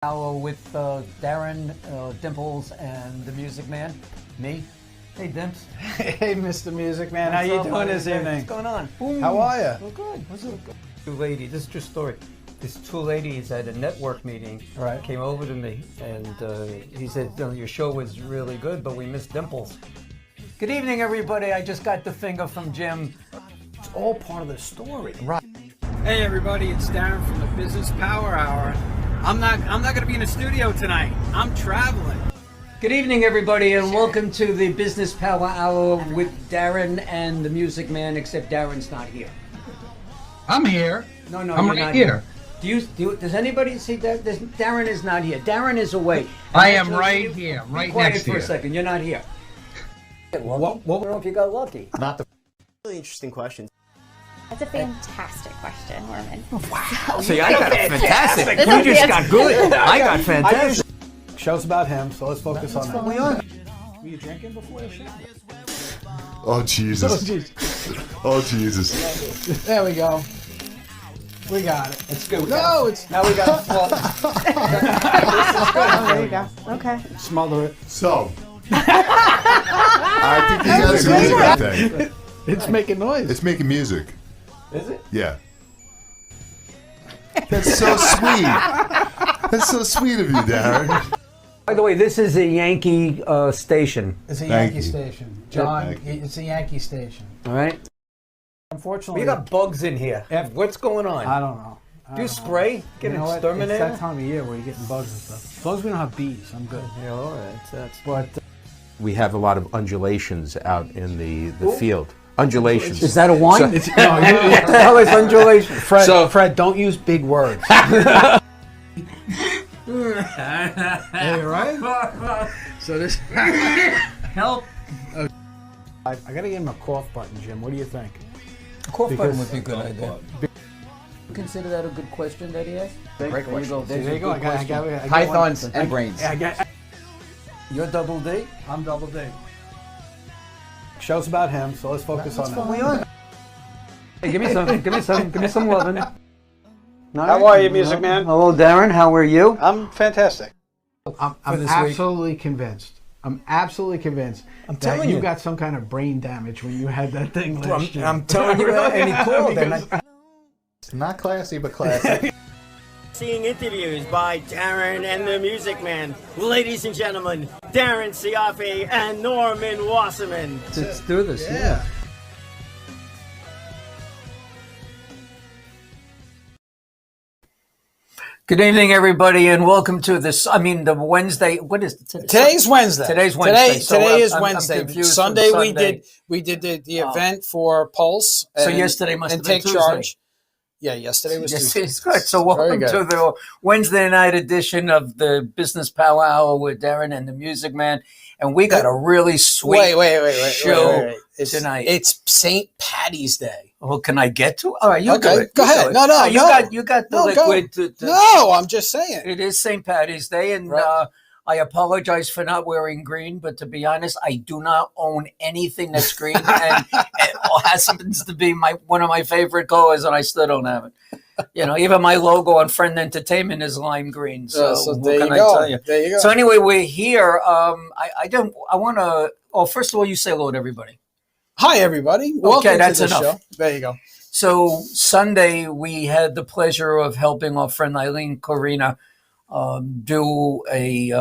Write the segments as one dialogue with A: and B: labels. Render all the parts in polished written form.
A: Hour with Darren, Dimples, and the Music Man. Me. Hey, Dimps.
B: Hey, Mr. Music Man. How you doing this evening?
A: What's going on?
B: How are you?
A: Well, good. What's up? Two ladies. This is true story. These two ladies at a network meeting came over to me, and he said, "Your show was really good, but we missed Dimples." Good evening, everybody. I just got the finger from Jim.
B: It's all part of the story.
A: Right.
C: Hey everybody, it's Darren from the Business Power Hour. I'm not going to be in the studio tonight. I'm traveling.
A: Good evening, everybody, and welcome to the Business Power Hour with Darren and the Music Man, except Darren's not here.
D: I'm here.
A: No,
D: I'm
A: you're
D: right
A: not
D: here.
A: Does anybody see that? Darren is not here. Darren is away.
D: I am right here, right
A: quiet
D: next
A: for
D: to
A: a
D: you.
A: second. You're not here. What? I don't know if you got lucky.
E: Not the really interesting question.
F: That's a fantastic question, Norman.
A: Wow. See, I got fantastic. You just got good. I got fantastic.
B: Show's about him, so let's focus on that.
A: Were
B: you drinking before the show?
G: Oh, Jesus. Oh, Jesus.
B: There we go. We got it.
A: It's good.
B: No, it's...
A: Now we got to
F: There you go. Okay.
B: Smother it.
G: So, I think he has a music thing.
B: It's making noise.
G: It's making music.
A: Is it?
G: Yeah. That's so sweet. That's so sweet of you, Darren.
A: By the way, this is a Yankee station.
B: It's a
G: Thank
B: Yankee
G: you.
B: station. John,
G: Thank you.
B: it's a Yankee station.
A: All right.
B: Unfortunately...
A: We got bugs in here. What's going on?
B: I don't know.
A: Do you spray? Get an
B: It's
A: exterminator?
B: that time of year where you're getting bugs and stuff. As long as we don't have bees, I'm good.
A: Yeah, all right. That's...
B: But...
H: We have a lot of undulations out in the field. Undulations.
A: Is that a wine?
B: No,
A: what the hell is undulation?
B: Fred, don't use big words. Hey, right? So this...
A: Help.
B: I gotta give him a cough button, Jim. What do you think?
A: A cough button would be a good idea. Consider that a good question that he asked?
E: Great
A: There you go.
E: question.
A: There's a good question.
E: Pythons and brains.
A: You're double D?
B: I'm double D. Show's about him, so let's focus on that.
A: Hey, give me some loving.
B: How are you, Music Man?
A: Hello, Darren. How are you?
B: I'm fantastic. I'm
A: this week.
B: absolutely convinced. I'm absolutely convinced that
A: telling
B: you
A: you.
B: got some kind of brain damage when you had that thing last year.
A: I'm telling you, and he called. And
G: Not classy, but classy.
E: Seeing interviews by Darren and the Music Man. Ladies and gentlemen, Darren Cioffi and Norman Wasserman.
A: Let's do this.
B: Yeah.
A: Good evening, everybody, and welcome to this. The Wednesday. What is today?
C: Today's Wednesday.
A: Today's Wednesday.
C: Today is
A: I'm
C: Wednesday.
A: confused
C: Sunday
A: from
C: we did the event for Pulse.
A: So
C: and,
A: yesterday must
C: and
A: have been
C: Take
A: Tuesday.
C: Charge. Yeah, yesterday was
A: Yes,
C: Tuesday.
A: it's good. So welcome to the Wednesday night edition of the Business Power Hour with Darren and the Music Man, and we got a really sweet show tonight.
C: It's St. Patty's Day.
A: Well, can I get to it? All right, you
C: Okay,
A: do it.
C: go
A: You
C: ahead.
A: do it.
C: No,
A: Oh, you got the
C: No, go.
A: liquid.
C: No, I'm just saying.
A: It is St. Patty's Day, and
C: Right.
A: I apologize for not wearing green, but to be honest, I do not own anything that's green, and it happens to be one of my favorite colors, and I still don't have it. Even my logo on Friend Entertainment is lime green. So, what
C: there
A: can
C: you
A: I
C: go.
A: tell you?
C: There you go.
A: So anyway, we're here. I want to. Oh, first of all, you say hello to everybody.
C: Hi, everybody. Welcome
A: that's
C: to the
A: enough.
C: show. There you go.
A: So Sunday, we had the pleasure of helping our friend Eileen Corina do a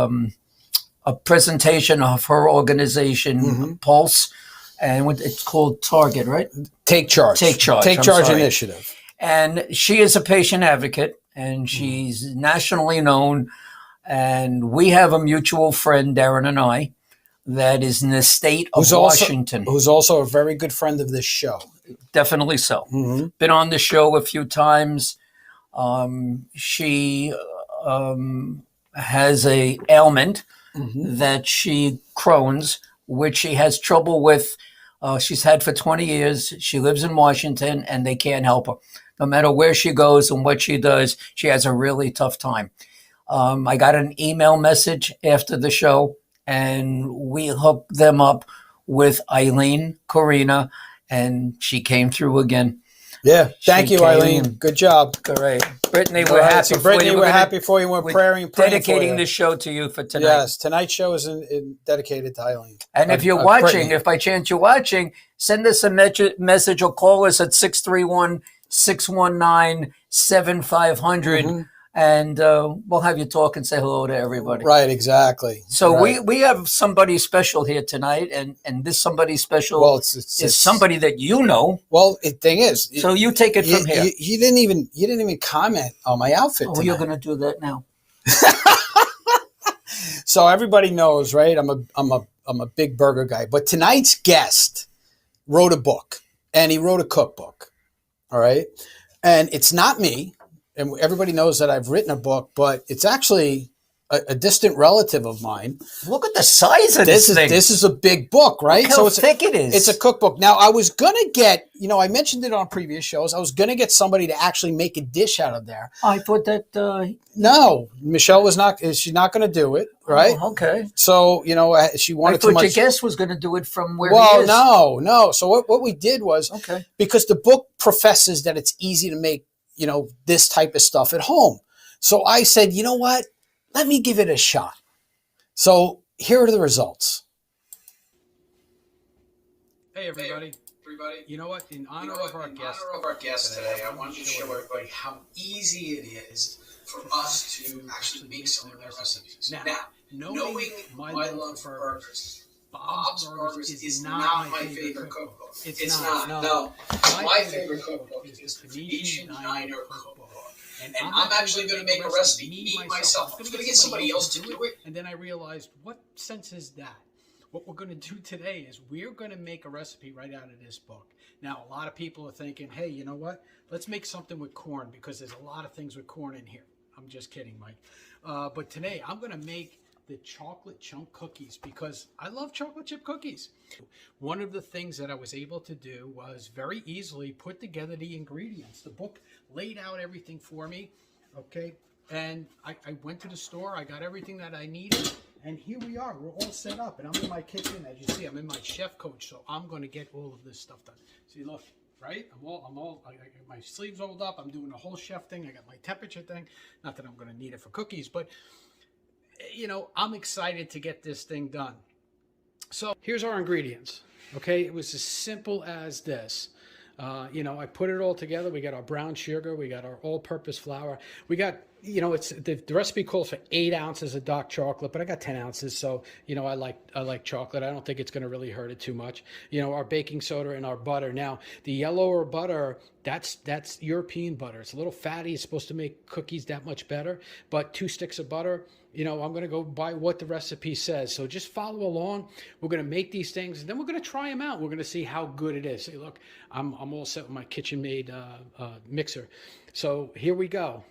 A: presentation of her organization, Pulse, and it's called Target, right?
C: Take Charge.
A: Take Charge.
C: Take
A: I'm
C: Charge
A: sorry.
C: Initiative.
A: And she is a patient advocate, and she's nationally known. And we have a mutual friend, Darren and I, that is in the state of Washington.
C: Who's also a very good friend of this show.
A: Definitely so. Been on the show a few times. She has a ailment that she Crohn's, which she has trouble with. She's had for 20 years. She lives in Washington, and they can't help her. No matter where she goes and what she does, she has a really tough time. I got an email message after the show, and we hooked them up with Eileen Corina, and she came through again.
C: Yeah. Thank
A: She
C: you,
A: came
C: Eileen.
A: and-
C: Good job.
A: Great. Brittany,
C: All
A: we're
C: right,
A: happy
C: so
A: for
C: Brittany,
A: you.
C: we're happy for you. We're praying for
A: dedicating
C: you.
A: this show to you for tonight.
C: Yes, tonight's show is dedicated to Eileen.
A: And if you're watching, if by chance you're watching, send us a message or call us at 631-619-7500, and we'll have you talk and say hello to everybody.
C: Right, exactly.
A: So
C: right.
A: we have somebody special here tonight, and this somebody special is somebody that you know.
C: Well, the thing is,
A: so you take it from here.
C: You didn't even comment on my outfit.
A: Oh,
C: tonight.
A: you're going to do that now.
C: So everybody knows, right? I'm a big burger guy, but tonight's guest wrote a book, and he wrote a cookbook. All right, and it's not me. And everybody knows that I've written a book, but it's actually a distant relative of mine.
A: Look at the size of this thing.
C: This is a big book, right?
A: Look how thick it is.
C: It's a cookbook. Now, I was going to get, I mentioned it on previous shows. I was going to get somebody to actually make a dish out of there.
A: I thought that...
C: No, Michelle she's not going to do it, right?
A: Oh, okay.
C: So, she wanted
A: too much. Your guest was going to do it from where he is.
C: No. So what we did was, because the book professes that it's easy to make, this type of stuff at home. So I said, you know what? Let me give it a shot. So here are the results.
I: Hey, everybody. You know what? In honor of our guest today, I want to show everybody how easy it is for us to actually make some of their recipes. Now, knowing my love for burgers, Bob's Burgers is not my favorite cookbook. It's not. No. My favorite cookbook is the Phoenician Diner Cookbook. And I'm actually going to make a recipe, me myself. I'm going to get somebody else to do it. And then I realized, what sense is that? What we're going to do today is we're going to make a recipe right out of this book. Now, a lot of people are thinking, hey, you know what? Let's make something with corn, because there's a lot of things with corn in here. I'm just kidding, Mike. But today, I'm going to make the chocolate chunk cookies, because I love chocolate chip cookies. One of the things that I was able to do was very easily put together the ingredients. The book laid out everything for me, okay? And I went to the store, I got everything that I needed, and here we are. We're all set up, and I'm in my kitchen. As you see, I'm in my chef coach, so I'm going to get all of this stuff done. See, look, right? I got my sleeves rolled up. I'm doing the whole chef thing. I got my temperature thing. Not that I'm going to need it for cookies, but I'm excited to get this thing done. So here's our ingredients. Okay, it was as simple as this. I put it all together. We got our brown sugar. We got our all-purpose flour. We got, it's the recipe calls for 8 ounces of dark chocolate, but I got 10 ounces. So, I like chocolate. I don't think it's going to really hurt it too much. Our baking soda and our butter. Now, the yellower butter, that's European butter. It's a little fatty. It's supposed to make cookies that much better. But 2 sticks of butter, I'm going to go by what the recipe says. So just follow along. We're going to make these things, and then we're going to try them out. We're going to see how good it is. See, look, I'm all set with my kitchen-made mixer. So here we go.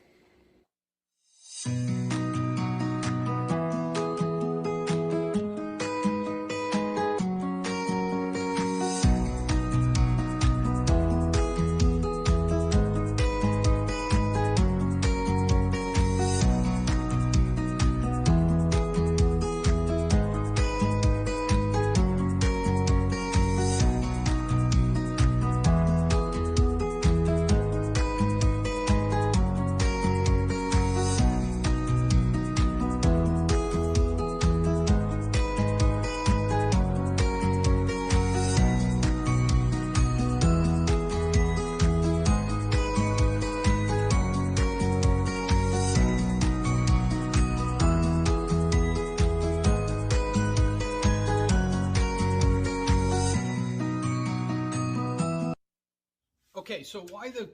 I: Okay, so why the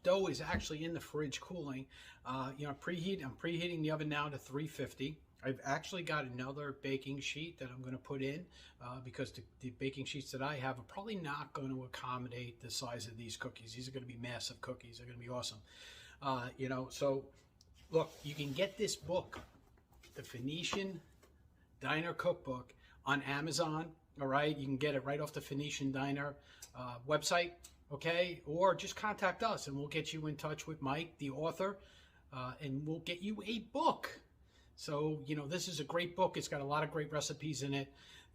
I: dough is actually in the fridge cooling, I'm preheating the oven now to 350. I've actually got another baking sheet that I'm going to put in because the baking sheets that I have are probably not going to accommodate the size of these cookies. These are going to be massive cookies. They're going to be awesome. So look, you can get this book, the Phoenician Diner Cookbook, on Amazon. All right, you can get it right off the Phoenician Diner website. Okay, or just contact us and we'll get you in touch with Mike, the author, and we'll get you a book. So, this is a great book. It's got a lot of great recipes in it.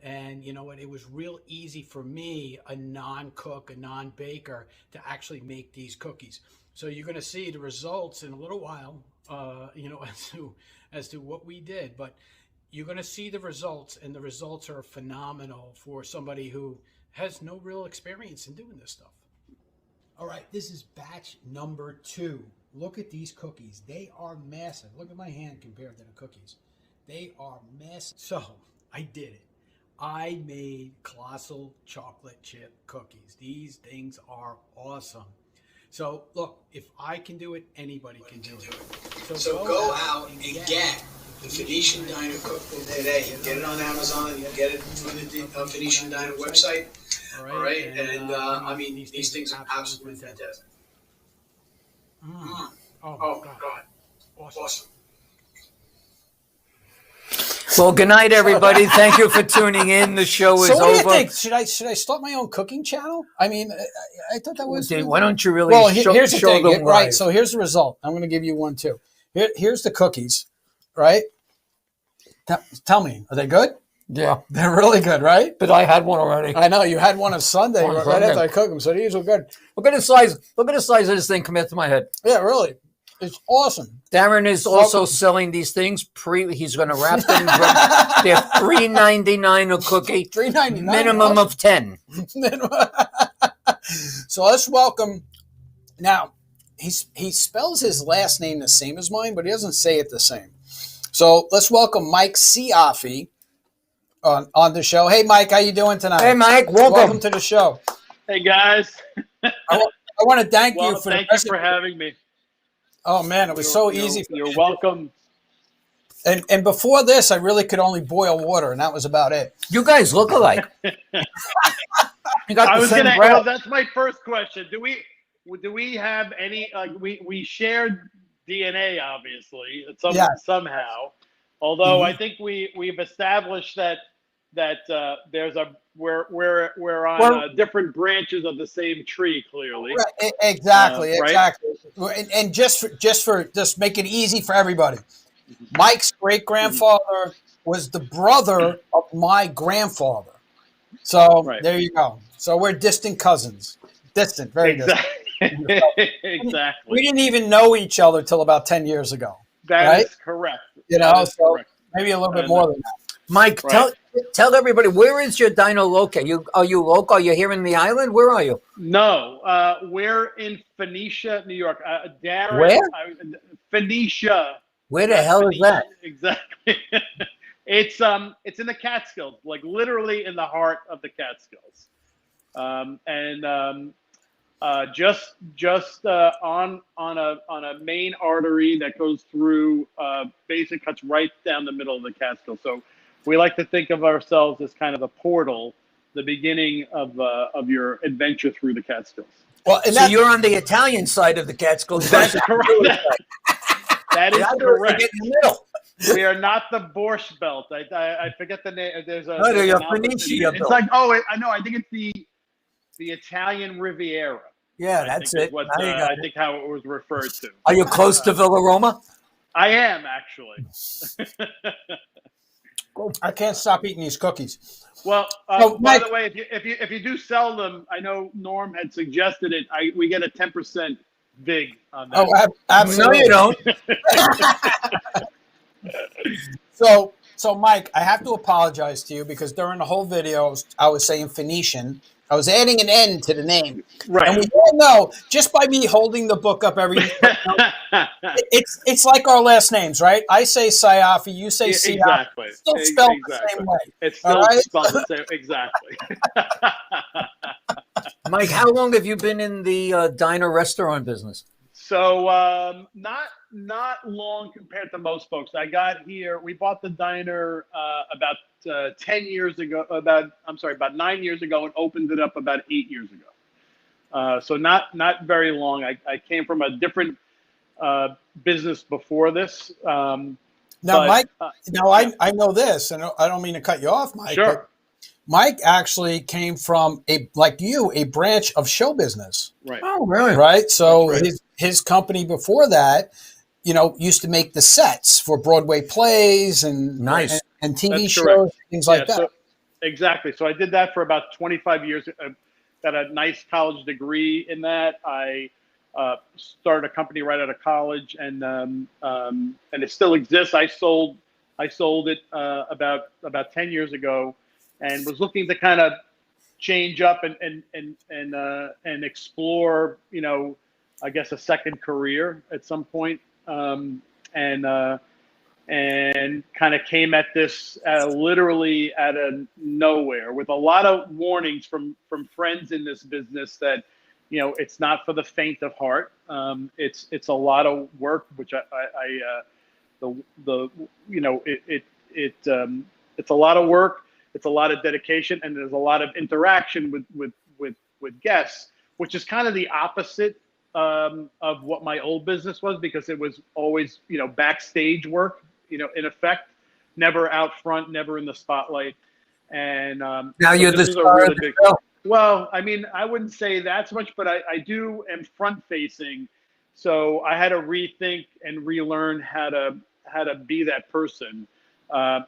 C: And you know what? It was real easy for me, a non-cook, a non-baker, to actually make these cookies. So you're going to see the results in a little while, as to what we did. But you're going to see the results, and the results are phenomenal for somebody who has no real experience in doing this stuff. All right, this is batch number 2. Look at these cookies. They are massive. Look at my hand compared to the cookies. They are massive. So I did it. I made colossal chocolate chip cookies. These things are awesome. So look, if I can do it, anybody can do it.
I: So go out and get the Phoenician Diner Cookbook today. You can get it on Amazon. You can get it from the Phoenician Diner website. All right. And I mean, these things are absolutely fantastic. Oh, God. Awesome.
A: Well, good night, everybody. Thank you for tuning in. The show is
C: So what
A: over.
C: do you think? Should I start my own cooking channel? I mean, I thought that was...
A: Why don't you really
C: here's the
A: show
C: thing.
A: them
C: Right,
A: live?
C: so here's the result. I'm going to give you one, too. Here's the cookies, right? Tell me, are they good?
A: Yeah,
C: They're really good, right?
A: but I had one already.
C: I know. You had one on Sunday
A: On
C: right
A: Sunday.
C: after I cooked them, so these were good.
A: Look at the size. Look at the size of this thing compared to my head.
C: Yeah, really. It's awesome.
A: Darren is also selling these things. He's going to wrap them. They're $3.99 a cookie.
C: $3.99.
A: Minimum of 10.
C: So let's welcome. Now, he spells his last name the same as mine, but he doesn't say it the same. So let's welcome Mike Cioffi on the show. Hey, Mike, how you doing tonight?
A: Hey, Mike, welcome
C: to the show.
J: Hey guys.
C: I want to thank you for
J: thank you for having me.
C: Oh man, it was so easy.
J: You're welcome.
C: And before this, I really could only boil water, and that was about it.
A: You guys look alike. You got
J: I
A: the
J: was
A: same
J: gonna.
A: breath.
J: Well, that's my first question. Do we have any? We shared DNA, obviously, somehow. Although I think we've established that there's we're on different branches of the same tree, clearly.
C: Right, exactly.
J: Right?
C: And just make it easy for everybody. Mike's great grandfather was the brother of my grandfather. So there you go. So we're distant cousins. Distant, very distant.
J: Exactly.
C: We didn't even know each other till about 10 years ago.
J: That is correct.
C: Correct. Maybe a little bit more than that.
A: Mike, tell everybody, where is your diner located? Are you local? Are you here in the island? Where are you?
J: No, we're in Phoenicia, New York. Darren,
A: Where?
J: Phoenicia.
A: Where the hell is that?
J: Exactly. It's in the Catskills, like literally in the heart of the Catskills, just on a main artery that goes through, basically cuts right down the middle of the Catskills. So we like to think of ourselves as kind of a portal, the beginning of your adventure through the Catskills.
C: Well,
A: So you're on the Italian side of the Catskills.
J: That's correct. That is correct.
A: In the middle.
J: We are not the Borscht Belt. I forget the name. There's a.
A: No, you're
J: an
A: Phoenicia
J: It's
A: Belt.
J: like I know. I think it's the Italian Riviera.
A: Yeah, that's it.
J: What,
A: Now you got
J: I
A: it.
J: think how it was referred to.
A: Are you close to Villa Roma?
J: I am actually.
C: I can't stop eating these cookies.
J: Well,
C: So,
J: by
C: Mike-
J: the way, if you do sell them, I know Norm had suggested it. We get a 10% vig on that.
C: Oh, absolutely.
A: No, you don't.
C: So, Mike, I have to apologize to you because during the whole video, I was saying Phoenician. I was adding an N to the name.
J: Right.
C: And we all know, just by me holding the book up it's like our last names, right? I say Cioffi, you say Cioffi.
J: Exactly.
C: It's still spelled the same way.
J: It's still
C: All right?
J: spelled the same. Exactly.
A: Mike, how long have you been in the diner restaurant business?
J: So not long compared to most folks. I got here. We bought the diner about 10 years ago. About 9 years ago, and opened it up about 8 years ago. So not very long. I came from a different business before this.
C: Now, Mike. I know this, and I don't mean to cut you off, Mike.
J: Sure.
C: But Mike actually came from a branch of show business.
J: Right.
A: Oh, really?
C: Right. So
J: That's right.
C: his company before that, used to make the sets for Broadway plays and
A: Nice.
C: and TV
J: That's
C: shows,
J: correct.
C: things like that.
J: Exactly. So I did that for about 25 years. Got a nice college degree in that. I started a company right out of college, and it still exists. I sold it about 10 years ago, and was looking to kind of change up and explore, I guess a second career at some point, and kind of came at this literally out of nowhere, with a lot of warnings from friends in this business that, it's not for the faint of heart. It's a lot of work, which it's a lot of work. It's a lot of dedication, and there's a lot of interaction with guests, which is kind of the opposite of what my old business was, because it was always, backstage work, in effect, never out front, never in the spotlight. And
A: now
J: so
A: you're
J: this
A: the
J: is a
A: star
J: really
A: of the
J: big.
A: show.
J: Well, I mean, I wouldn't say that much, but I am front facing. So I had to rethink and relearn how to be that person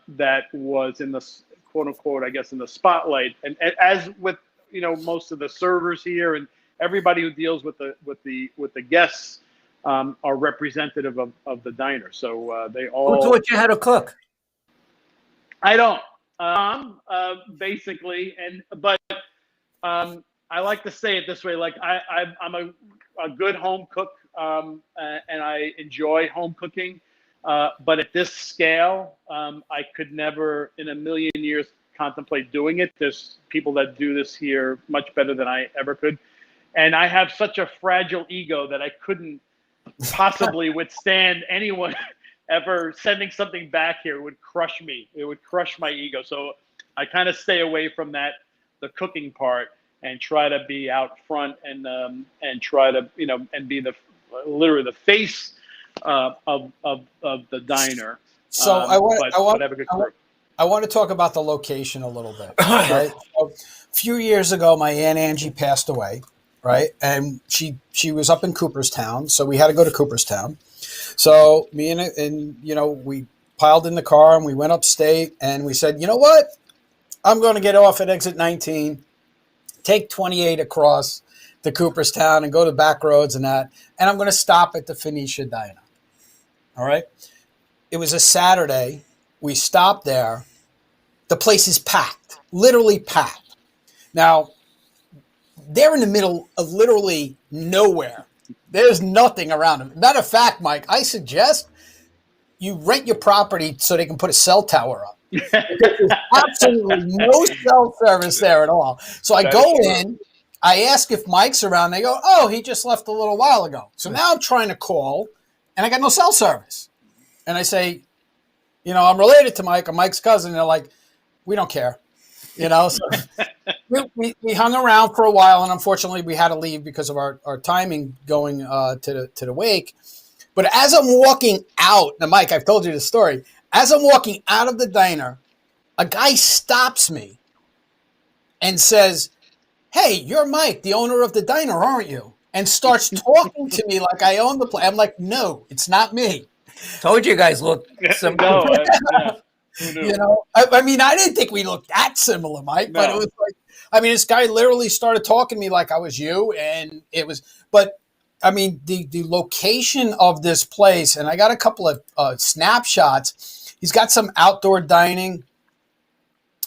J: that was in the quote unquote, I guess, in the spotlight. And as with, most of the servers here and everybody who deals with the guests are representative of the diner. So they all.
A: Who taught you how to cook?
J: I don't. Basically, but I like to say it this way: like I'm a good home cook, and I enjoy home cooking. But at this scale, I could never in a million years contemplate doing it. There's people that do this here much better than I ever could. And I have such a fragile ego that I couldn't possibly withstand anyone ever sending something back here. It would crush me. It would crush my ego. So I kind of stay away from the cooking part, and try to be out front and try to, and be literally the face of the diner.
C: So I want
J: have a good crew.
C: I want to talk about the location a little bit. Right? So, a few years ago, my Aunt Angie passed away, right? And she was up in Cooperstown, so we had to go to Cooperstown. So me and we piled in the car and we went upstate, and we said, you know what? I'm going to get off at exit 19, take 28 across to Cooperstown and go to back roads and that, and I'm going to stop at the Phoenicia Diner. All right? It was a Saturday. We stopped there. The place is packed, literally packed. Now, they're in the middle of literally nowhere. There's nothing around them. Matter of fact, Mike, I suggest you rent your property so they can put a cell tower up. There's absolutely no cell service there at all. So I go in, I ask if Mike's around. They go, oh, he just left a little while ago. So now I'm trying to call, and I got no cell service. And I say, I'm related to Mike. I'm Mike's cousin. And they're like, we don't care. So we hung around for a while, and unfortunately we had to leave because of our timing going to the wake. But as I'm walking out, now Mike, I've told you this story. As I'm walking out of the diner, a guy stops me and says, hey, you're Mike, the owner of the diner, aren't you? And starts talking to me like I own the place. I'm like, no, it's not me.
A: Told you guys look similar.
C: I mean, I didn't think we looked that similar, Mike, but it was like, this guy literally started talking to me like I was you, and it was, but I mean, the location of this place, and I got a couple of snapshots. He's got some outdoor dining,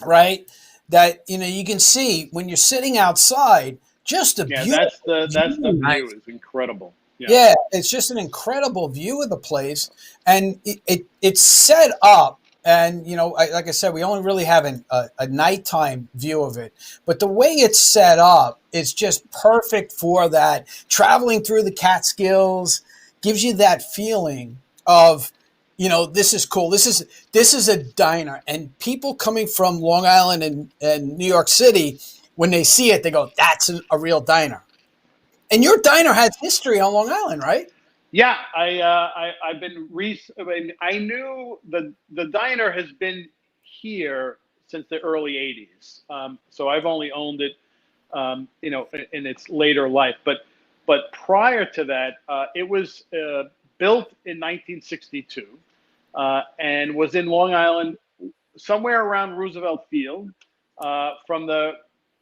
C: right? That, you can see when you're sitting outside, just a beautiful
J: that's the view is incredible.
C: Yeah, it's just an incredible view of the place, and it's set up. And like I said, we only really have a nighttime view of it, but the way it's set up is just perfect for that. Traveling through the Catskills gives you that feeling of, this is cool. This is a diner, and people coming from Long Island and New York City, when they see it, they go, "That's a real diner." And your diner has history on Long Island, right?
J: Yeah, I've been. I knew the diner has been here since the early '80s. So I've only owned it, in its later life. But prior to that, it was built in 1962 and was in Long Island, somewhere around Roosevelt Field. from the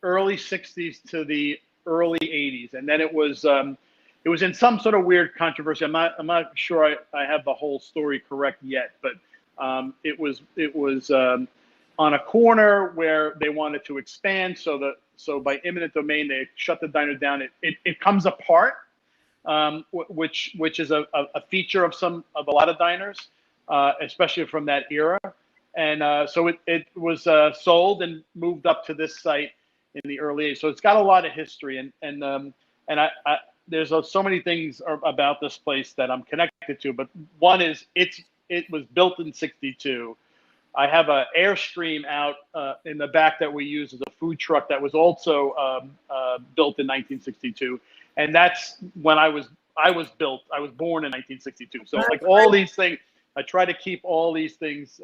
J: early 60s to the early 80s. And then it was in some sort of weird controversy. I'm not sure I have the whole story correct yet, but it was on a corner where they wanted to expand. So by eminent domain, they shut the diner down. It comes apart, which is a feature of a lot of diners, especially from that era. And so it was sold and moved up to this site in the early 80s. So it's got a lot of history, and I there's so many things about this place that I'm connected to. But one is it was built in '62. I have an Airstream out in the back that we use as a food truck that was also built in 1962, and that's when I was built. I was born in 1962. So like all these things, I try to keep all these things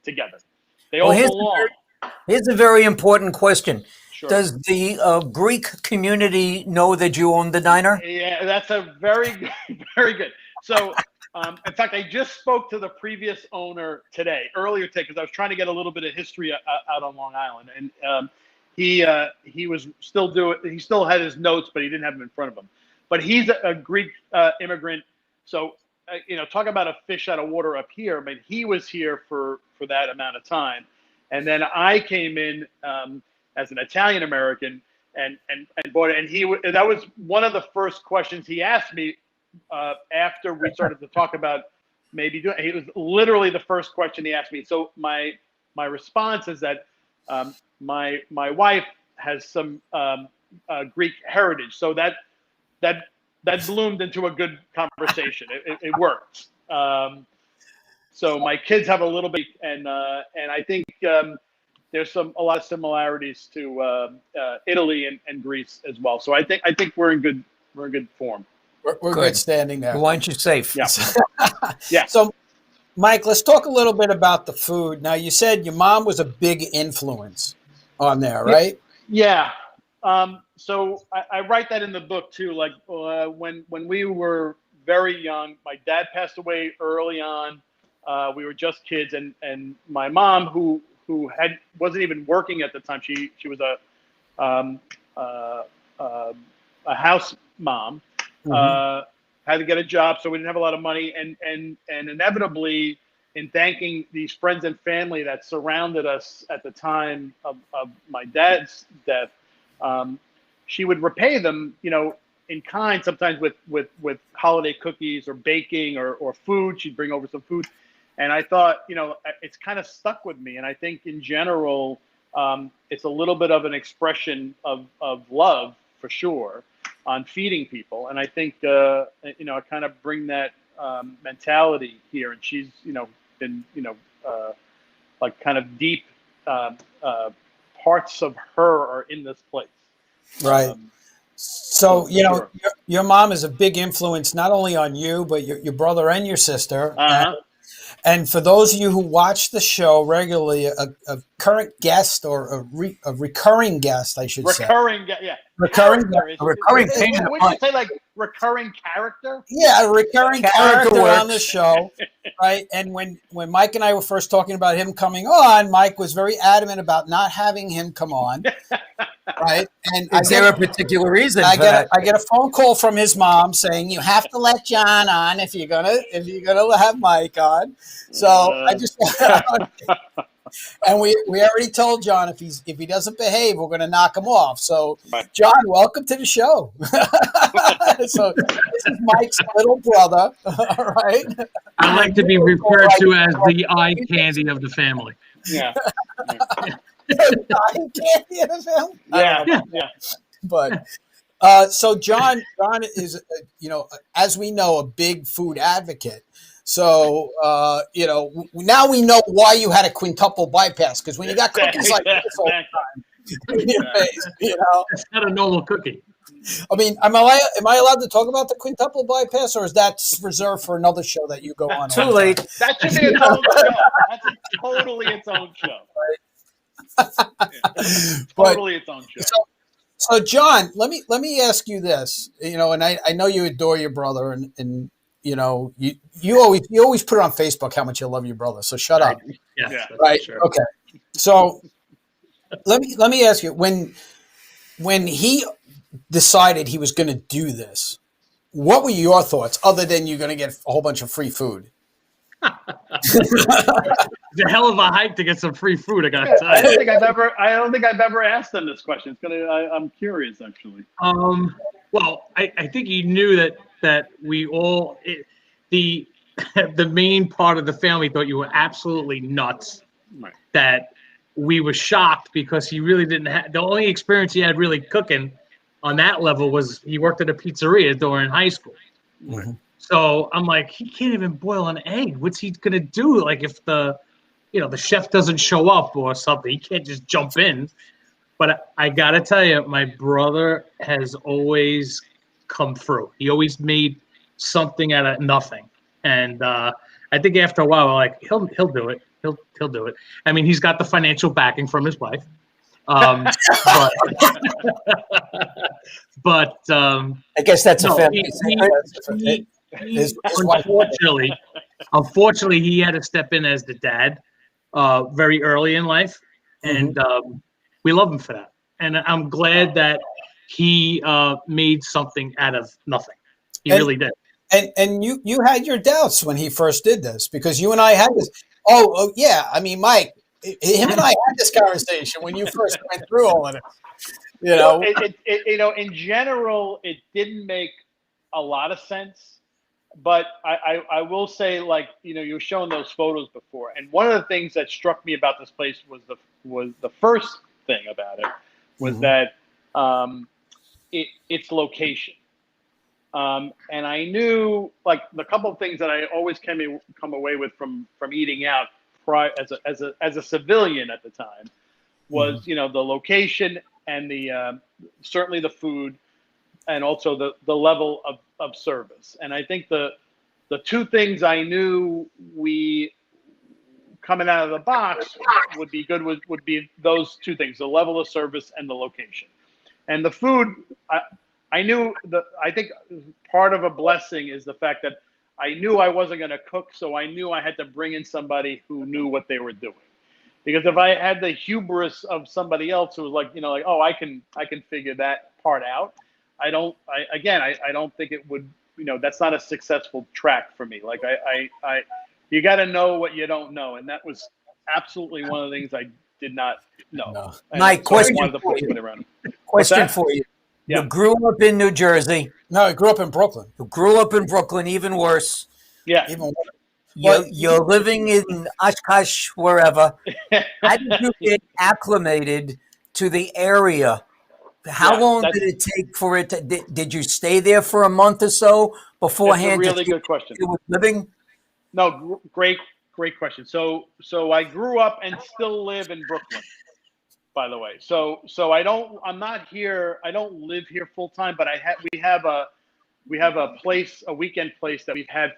J: together. They all belong.
A: Here's a very important question.
J: Sure.
A: Does the Greek community know that you own the diner?
J: Yeah, that's a very good. So, in fact, I just spoke to the previous owner earlier today, because I was trying to get a little bit of history out on Long Island, and he was still he still had his notes, but he didn't have them in front of him. But he's a Greek immigrant, so talk about a fish out of water up here. I mean, he was here for that amount of time, and then I came in as an Italian American and bought it, and that was one of the first questions he asked me. After we started to talk about maybe doing, it was literally the first question he asked me. So my response is that my wife has some Greek heritage, so that bloomed into a good conversation. It worked. So my kids have a little bit, and I think there's a lot of similarities to Italy and Greece as well. So I think we're in good form.
C: We're good standing there.
A: Why aren't you safe?
J: Yeah. Yeah.
C: So, Mike, let's talk a little bit about the food. Now, you said your mom was a big influence on there, right?
J: Yeah. So I write that in the book too. Like when we were very young, my dad passed away early on. We were just kids, and my mom, who wasn't even working at the time, she was a house mom. Had to get a job, so we didn't have a lot of money, and inevitably, in thanking these friends and family that surrounded us at the time of my dad's death, she would repay them, in kind, sometimes with holiday cookies or baking or food. She'd bring over some food, and I thought, it's kind of stuck with me. And I think in general, it's a little bit of an expression of love for sure, on feeding people. And I think, I kind of bring that mentality here. And she's, been, like kind of deep parts of her are in this place.
C: Right. So,
J: sure.
C: your mom is a big influence, not only on you, but your brother and your sister. And for those of you who watch the show regularly, a current guest or a recurring guest, I should say.
J: Recurring, yeah.
C: Recurring,
J: a recurring pain in the butt. Would you say like recurring character?
C: Yeah, a recurring character on the show, right? And when Mike and I were first talking about him coming on, Mike was very adamant about not having him come on, right? And
A: is there a particular reason?
C: I get a phone call from his mom saying you have to let John on if you're gonna have Mike on. So I just. And we already told John if he doesn't behave, we're going to knock him off. So, John, welcome to the show. So this is Mike's little brother, right?
K: I like to be referred to as the eye candy of the family.
J: Yeah.
C: Eye candy of the family.
J: Yeah.
C: But so John is as we know, a big food advocate. So, now we know why you had a quintuple bypass, because when you got cookies like this all the time in your face,
K: It's not a normal cookie.
C: I mean, am I allowed to talk about the quintuple bypass, or is that reserved for another show that you go on?
A: Too late.
J: That should be its own show. That's totally its own show. Totally its own show.
C: So, John, let me ask you this. And I know you adore your brother, and you always put it on Facebook how much you love your brother. So shut up.
K: Yeah.
C: Right.
K: Sure.
C: Okay. So let me ask you, when he decided he was going to do this, what were your thoughts other than you're going to get a whole bunch of free food?
K: It's a hell of a hike to get some free food. I gotta tell
J: I don't
K: you.
J: think I've ever asked them this question. I'm curious actually.
K: Well, I think he knew that we all the main part of the family thought you were absolutely nuts.
J: Right.
K: That we were shocked because he really didn't have the only experience he had really cooking on that level was he worked at a pizzeria during high school.
C: Mm-hmm.
K: So I'm like, he can't even boil an egg. What's he gonna do? Like if the chef doesn't show up or something, he can't just jump in. But I gotta tell you, my brother has always come through. He always made something out of nothing, and I think after a while, like he'll do it. He'll do it. I mean, he's got the financial backing from his wife, but
A: I guess that's a
K: no,
A: family.
K: Unfortunately, he had to step in as the dad very early in life, and we love him for that. And I'm glad that he made something out of nothing. He really did.
C: And you had your doubts when he first did this because you and I had this. Oh yeah, I mean, Mike, him and I had this conversation when you first went through all of it. You know,
J: in general, it didn't make a lot of sense. But I will say, like, you were showing those photos before, and one of the things that struck me about this place was the first thing about it was that its location. And I knew, like, the couple of things that I always come away with from eating out as a civilian at the time was the location and the certainly the food and also the level of service. And I think the two things I knew we coming out of the box would be good would be those two things: the level of service and the location. And the food, I knew I think part of a blessing is the fact that I knew I wasn't going to cook, so I knew I had to bring in somebody who knew what they were doing. Because if I had the hubris of somebody else who was like, oh, I can figure that part out. I don't think it would, that's not a successful track for me. Like you got to know what you don't know. And that was absolutely one of the things I did not know.
A: No. Mike, question for you.
J: Yeah.
A: You grew up in New Jersey.
C: No, I grew up in Brooklyn.
A: You grew up in Brooklyn, even worse.
J: Yeah.
C: Even worse.
A: You're living in Oshkosh, wherever. How did you get acclimated to the area? How long did it take for it to, did you stay there for a month or so beforehand?
J: That's a really good question.
A: You were living?
J: No, great question. So I grew up and still live in Brooklyn, by the way. So I'm not here. I don't live here full time, but we have a place, a weekend place that we've had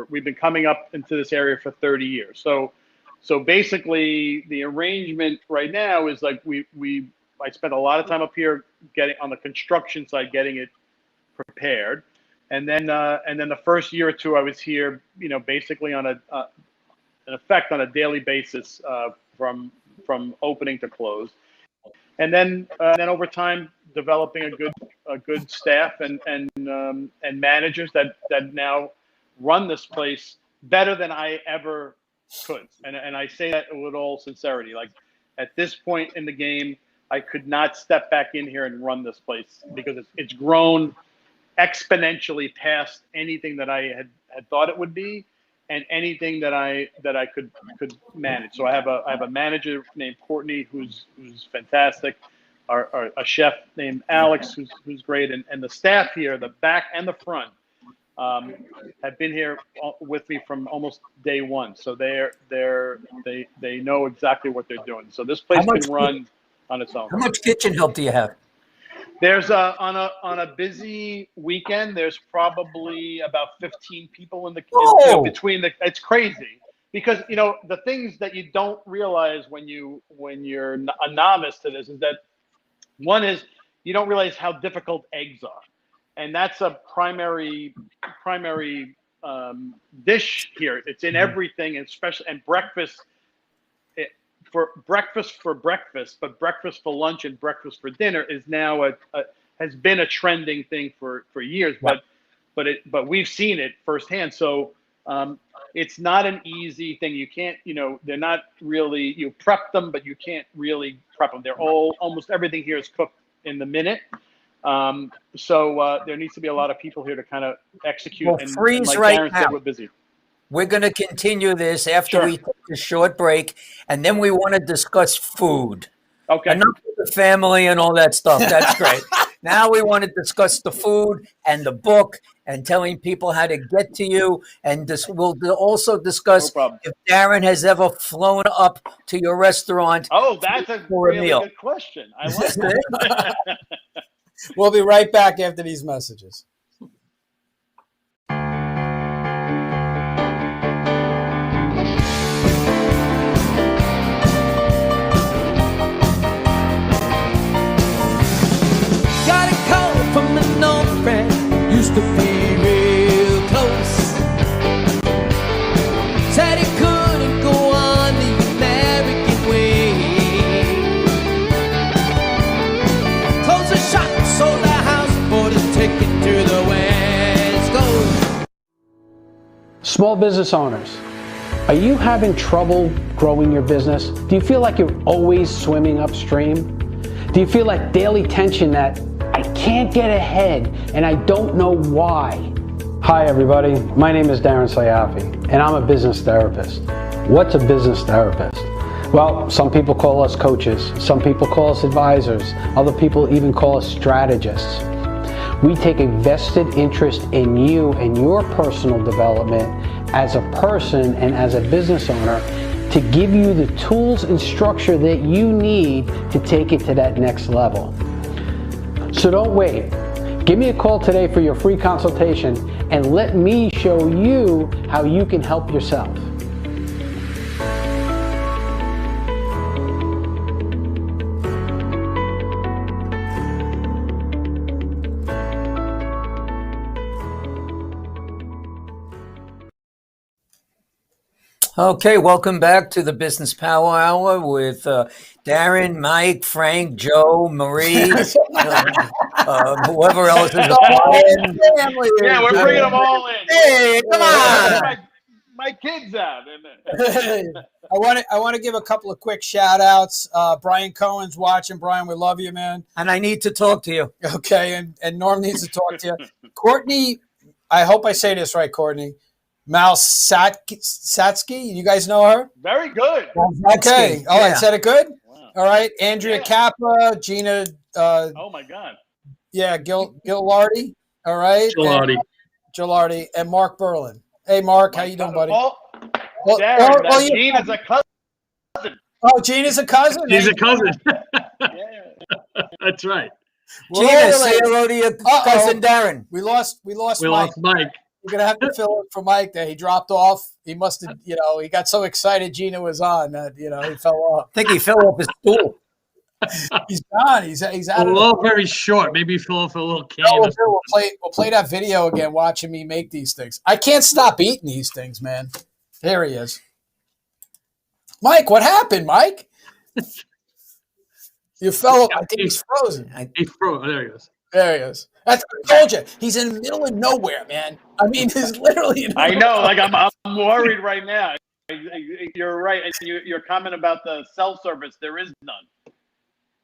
J: we've been coming up into this area for 30 years. So basically the arrangement right now is like I spent a lot of time up here getting on the construction side, getting it prepared. And then the first year or two I was here, basically on in effect on a daily basis from opening to close. And then over time, developing a good staff and managers that now run this place better than I ever could. And I say that with all sincerity. Like at this point in the game, I could not step back in here and run this place because it's grown exponentially past anything that I had thought it would be and anything that I could manage. So I have a manager named Courtney who's fantastic, a chef named Alex who's great, and the staff here, the back and the front, have been here with me from almost day one. So they know exactly what they're doing. So this place can run on its own.
A: How much kitchen help do you have?
J: There's on a busy weekend. There's probably about 15 people in the between the. It's crazy because the things that you don't realize when you're a novice to this is that one is you don't realize how difficult eggs are, and that's a primary dish here. It's in everything, and especially and breakfast. for breakfast, but breakfast for lunch and breakfast for dinner is now has been a trending thing for years.
C: Right.
J: But we've seen it firsthand. So it's not an easy thing. You can't, they're not really, you prep them, but you can't really prep them. They're almost everything here is cooked in the minute. So there needs to be a lot of people here to kind of execute.
A: Well,
J: and
A: freeze
J: like
A: right
J: Darren
A: now.
J: said, we're busy.
A: We're going to continue this after
J: Sure.
A: we take a short break, and then we want to discuss food.
J: Okay.
A: Enough with the family and all that stuff. That's great. Now we want to discuss the food and the book and telling people how to get to you. And we'll also discuss if Darren has ever flown up to your restaurant.
J: Oh, that's a
A: for a
J: really
A: meal.
J: good question. I like that.
C: We'll be right back after these messages.
L: Got a call from an old friend, used to be real close. Said he couldn't go on the American way. Closed the shop, sold the house, bought a ticket to the West Coast.
M: Small business owners, are you having trouble growing your business? Do you feel like you're always swimming upstream? Do you feel like daily tension that I can't get ahead and I don't know why? Hi everybody, my name is Darren Cioffi and I'm a business therapist. What's a business therapist? Well, some people call us coaches, some people call us advisors, other people even call us strategists. We take a vested interest in you and your personal development as a person and as a business owner to give you the tools and structure that you need to take it to that next level. So don't wait. Give me a call today for your free consultation and let me show you how you can help yourself.
A: Okay, welcome back to the Business Power Hour with Darren, Mike, Frank, Joe, Marie, whoever else is a
J: Yeah, we're bringing them all in.
A: Hey, come on.
J: My kids out.
C: I want to give a couple of quick shout outs. Brian Cohen's watching. Brian, we love you, man.
A: And I need to talk to you.
C: Okay, and Norm needs to talk to you. Courtney, I hope I say this right, Courtney. Malsatsky, you guys know her?
J: Very good.
C: Okay, all right,
A: Yeah.
C: said it good? Wow. All right, Andrea Kappa, Gina.
J: Oh my God.
C: Yeah, Gilardi. All right. Gilardi and Mark Berlin. Hey, Mark, how you doing, buddy?
J: Darren, Gina's a cousin.
C: Oh, Gina's a cousin?
K: He's a cousin. That's right.
A: Gina, say hello to your cousin Darren.
C: We lost Mike. We're gonna have to fill in for Mike there. He dropped off. He must have, he got so excited Gina was on that, he fell off.
A: I think he fell off his stool.
C: He's gone. He's out
K: A
C: of
K: little very short. Maybe fill off a little can.
C: No, we'll play that video again, watching me make these things. I can't stop eating these things, man. There he is. Mike, what happened, Mike? You fell off. I think he's frozen.
K: He froze. There he is.
C: There he is. I told you, he's in the middle of nowhere, man. I mean, he's literally in the
J: I know, like I'm worried right now. You're right. And your comment about the self-service, there is none.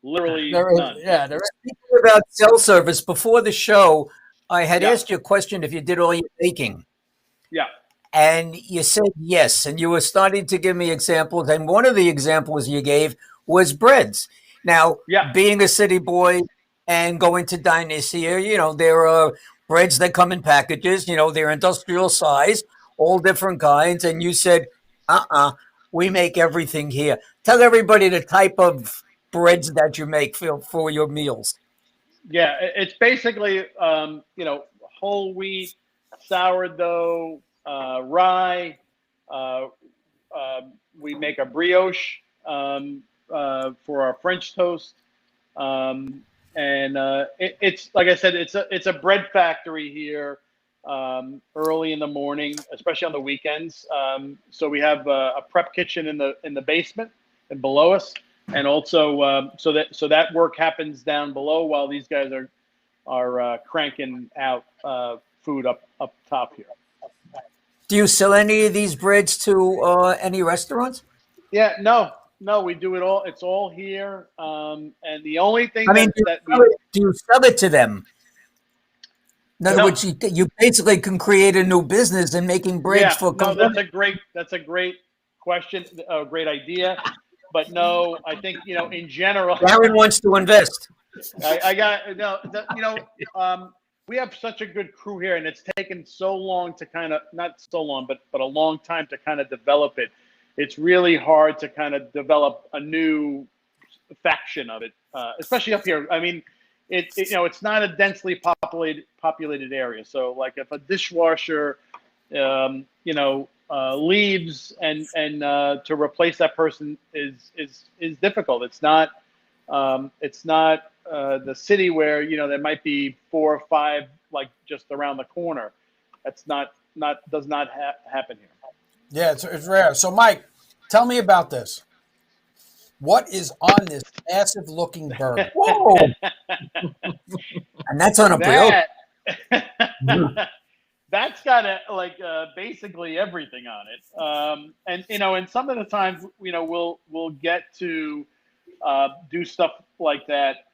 J: Literally none.
C: Yeah, there is.
A: Speaking about cell service, before the show, I had asked you a question if you did all your baking.
J: Yeah.
A: And you said yes. And you were starting to give me examples. And one of the examples you gave was breads. Now, being a city boy and going to diners here, there are breads that come in packages. They're industrial size, all different kinds. And you said, we make everything here. Tell everybody the type of breads that you make for your meals.
J: Yeah, it's basically, whole wheat, sourdough, rye. We make a brioche for our French toast. It's like I said, it's a bread factory here early in the morning, especially on the weekends. So we have a prep kitchen in the basement, and below us, and also so that work happens down below while these guys are cranking out food up top here.
A: Do you sell any of these breads to any restaurants?
J: Yeah, no, we do it all. It's all here, and the only thing
A: do you sell it to them? In other words, you basically can create a new business in making breads for.
J: No, that's a great question, a great idea, but no, I think in general.
A: Darren wants to invest.
J: We have such a good crew here, and it's taken so long to not so long, but a long time to kind of develop it. It's really hard to kind of develop a new faction of it, especially up here. I mean, it's not a densely populated area. So like if a dishwasher, leaves and to replace that person is difficult. It's not the city where there might be 4 or 5 like just around the corner. That's does not happen here.
C: Yeah, it's rare. So Mike, tell me about this. What is on this massive looking burger?
A: Whoa! And that's on a brioche.
J: That's got basically everything on it. And some of the times we'll get to do stuff like that.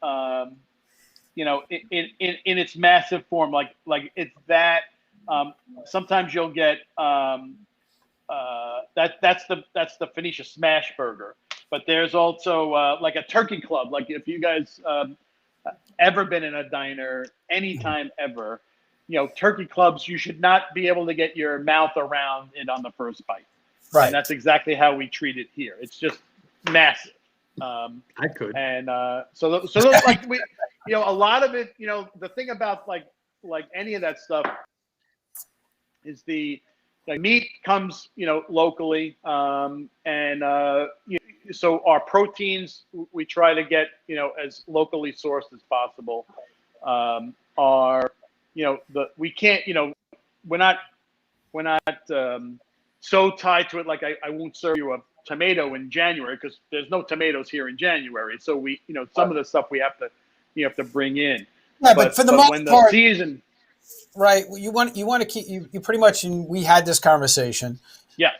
J: In its massive form, like it's that. Sometimes you'll get that's the Phoenicia Smash Burger. But there's also like a turkey club. Like if you guys ever been in a diner anytime ever, turkey clubs, you should not be able to get your mouth around it on the first bite.
C: Right.
J: And that's exactly how we treat it here. It's just massive.
K: I could.
J: And so those like we, a lot of it, the thing about like any of that stuff is the meat comes, locally, so our proteins we try to get, as locally sourced as possible. We can't, we're not so tied to it. Like I won't serve you a tomato in January because there's no tomatoes here in January. So we, some of the stuff we have to bring in.
C: Yeah, but for the most
J: when
C: part,
J: the season.
C: Right. You want to keep you pretty much, and we had this conversation.
J: Yeah.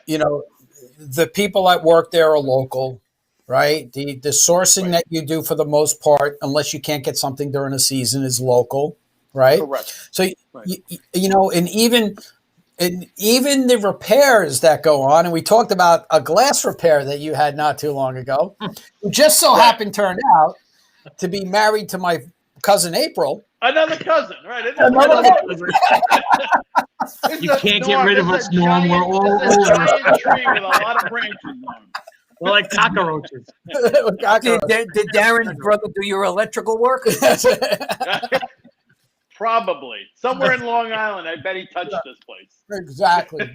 C: The people that work there are local, right? The sourcing that you do for the most part, unless you can't get something during the season, is local, right?
J: Correct.
C: So and even the repairs that go on, and we talked about a glass repair that you had not too long ago, who just so happened turned out to be married to my cousin April.
J: Another cousin, right?
K: You can't get rid of us, Norm. We're all
J: a giant tree with a lot of branches on it.
K: We're like cockroaches.
A: Did Darren's brother do your electrical work?
J: Probably. Somewhere in Long Island, I bet he touched this place.
C: Exactly.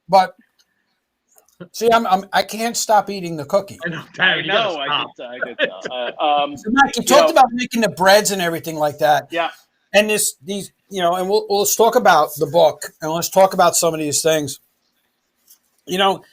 C: But see, I can't stop eating the cookie.
J: I know. I could tell.
C: So Matt, you talked about making the breads and everything like that.
J: Yeah.
C: And these, and let's talk about the book and let's talk about some of these things. And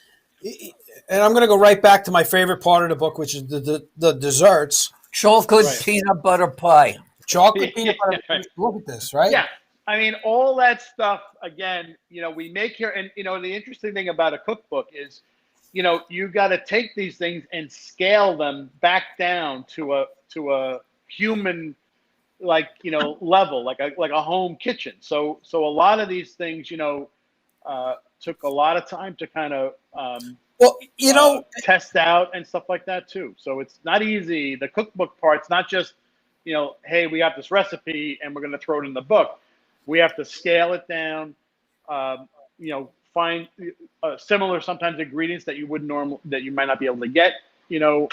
C: I'm going to go right back to my favorite part of the book, which is the desserts.
A: Chocolate peanut butter pie.
C: Chocolate peanut butter. Right. Look at this, right?
J: Yeah. I mean, all that stuff, again, we make here. And, the interesting thing about a cookbook is, you got to take these things and scale them back down to a human, level, like a home kitchen. So a lot of these things, took a lot of time to kind of, test out and stuff like that too. So it's not easy. The cookbook part's not just, hey, we got this recipe and we're going to throw it in the book. We have to scale it down, find similar sometimes ingredients that you might not be able to get,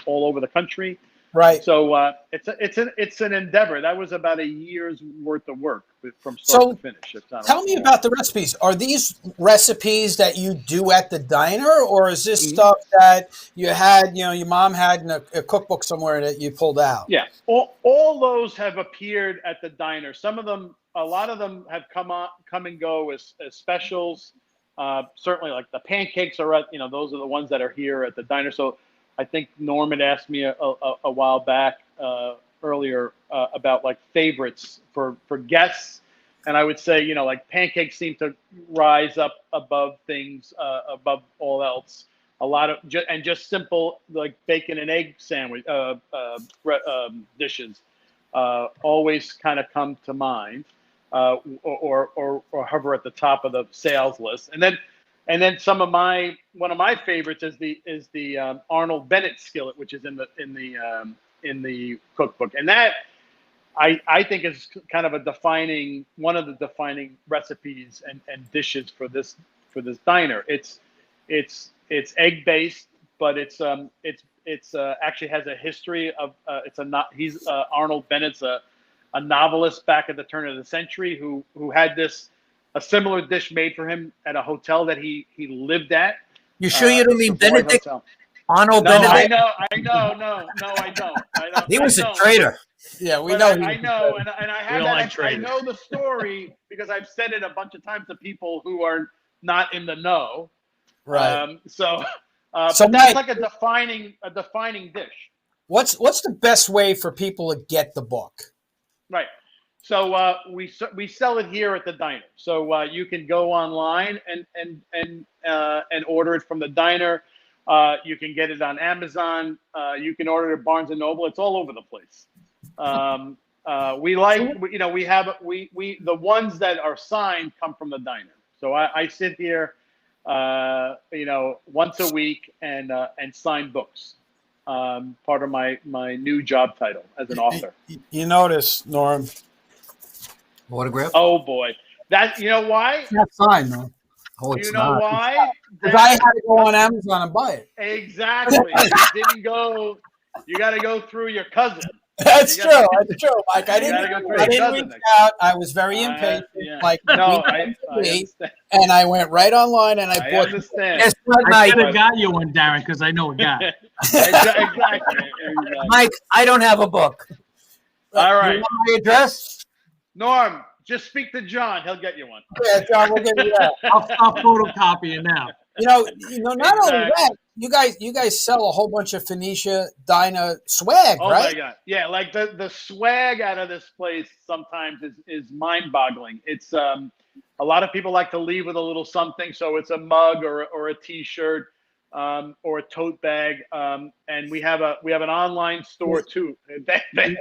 J: all over the country.
C: Right.
J: So it's an endeavor. That was about a year's worth of work from start to finish.
C: Tell me about the recipes. Are these recipes that you do at the diner, or is this stuff that you had, your mom had in a cookbook somewhere that you pulled out?
J: Yeah. All those have appeared at the diner. A lot of them have come and go as specials. certainly like the pancakes are at, those are the ones that are here at the diner. So I think Norman asked me a while back earlier about like favorites for guests. And I would say, like pancakes seem to rise up above things, above all else. A lot of just simple like bacon and egg sandwich dishes always kind of come to mind, or hover at the top of the sales list. And then one of my favorites is the Arnold Bennett skillet, which is in the cookbook, and that I think is kind of one of the defining recipes and dishes for this diner. It's egg based, but it's actually has a history of Arnold Bennett's a novelist back at the turn of the century who had a similar dish made for him at a hotel that he lived at.
A: You sure you don't mean Benedict?
J: Hotel.
A: Arnold
J: No,
A: Benedict?
J: I don't.
A: He was a traitor.
C: Yeah, we
J: But
C: know.
J: I know, and I have
K: don't
J: that.
K: like
J: I
K: traitors.
J: know the story because I've said it a bunch of times to people who are not in the know.
C: Right.
J: So
C: So
J: but that's
C: Mike-
J: like a defining dish.
C: What's the best way for people to get the book?
J: Right. So we sell it here at the diner. So you can go online and order it from the diner. You can get it on Amazon. You can order it at Barnes and Noble. It's all over the place. The ones that are signed come from the diner. So I sit here, once a week and sign books. Part of my new job title as an author.
C: You notice, Norm.
A: Autograph?
J: Oh boy, you know why?
C: It's not signed, man.
A: Oh,
J: You know why?
C: Because I had to go on Amazon and buy it.
J: Exactly. You didn't go. You got to go through your cousin.
C: That's true. That's true, Mike. I
J: You gotta go through
C: didn't
J: your
C: reach
J: cousin.
C: out. I was very impatient.
J: Yeah.
C: Like
J: No,
C: we
J: I
C: went to eat,
J: understand.
C: and I went right online and I
J: I
C: bought.
J: understand.
A: Guess what,
K: I
A: Mike?
K: could have got you one, Darren, because I know a guy.
J: Exactly.
A: Mike, I don't have a book.
J: All
A: You
J: right,
A: want my address?
J: Norm. Just speak to John. He'll get you one.
C: Yeah, John, we'll give you that.
K: I'll stop photocopying now.
C: Not only that, you guys sell a whole bunch of Phoenicia Diner swag,
J: Oh
C: right?
J: my God. Yeah, like the swag out of this place sometimes is mind-boggling. It's a lot of people like to leave with a little something, so it's a mug or a T-shirt or a tote bag, and we have an online store too. Exactly.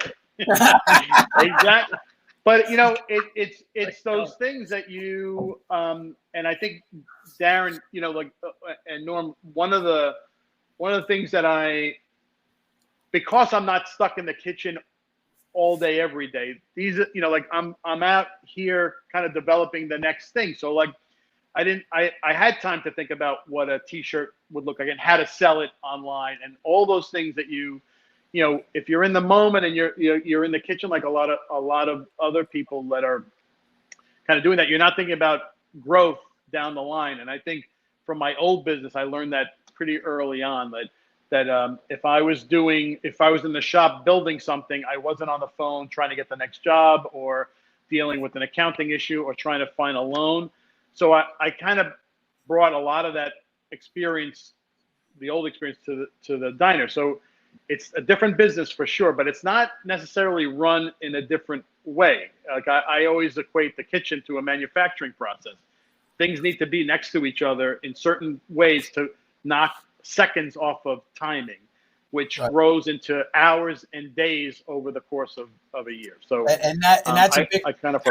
J: But it's those things that you and I think Darren, and Norm, one of the things that because I'm not stuck in the kitchen all day every day, these I'm out here kind of developing the next thing. So like I had time to think about what a T-shirt would look like and how to sell it online and all those things that if you're in the moment and you're in the kitchen, like a lot of other people that are kind of doing that, you're not thinking about growth down the line. And I think from my old business, I learned that pretty early on that if I was in the shop building something, I wasn't on the phone trying to get the next job or dealing with an accounting issue or trying to find a loan. So I kind of brought a lot of that experience, the old experience, to the diner. So it's a different business for sure, but it's not necessarily run in a different way. Like I always equate the kitchen to a manufacturing process. Things need to be next to each other in certain ways to knock seconds off of timing, which grows into hours and days over the course of a year. So
C: that's a big
J: I kind of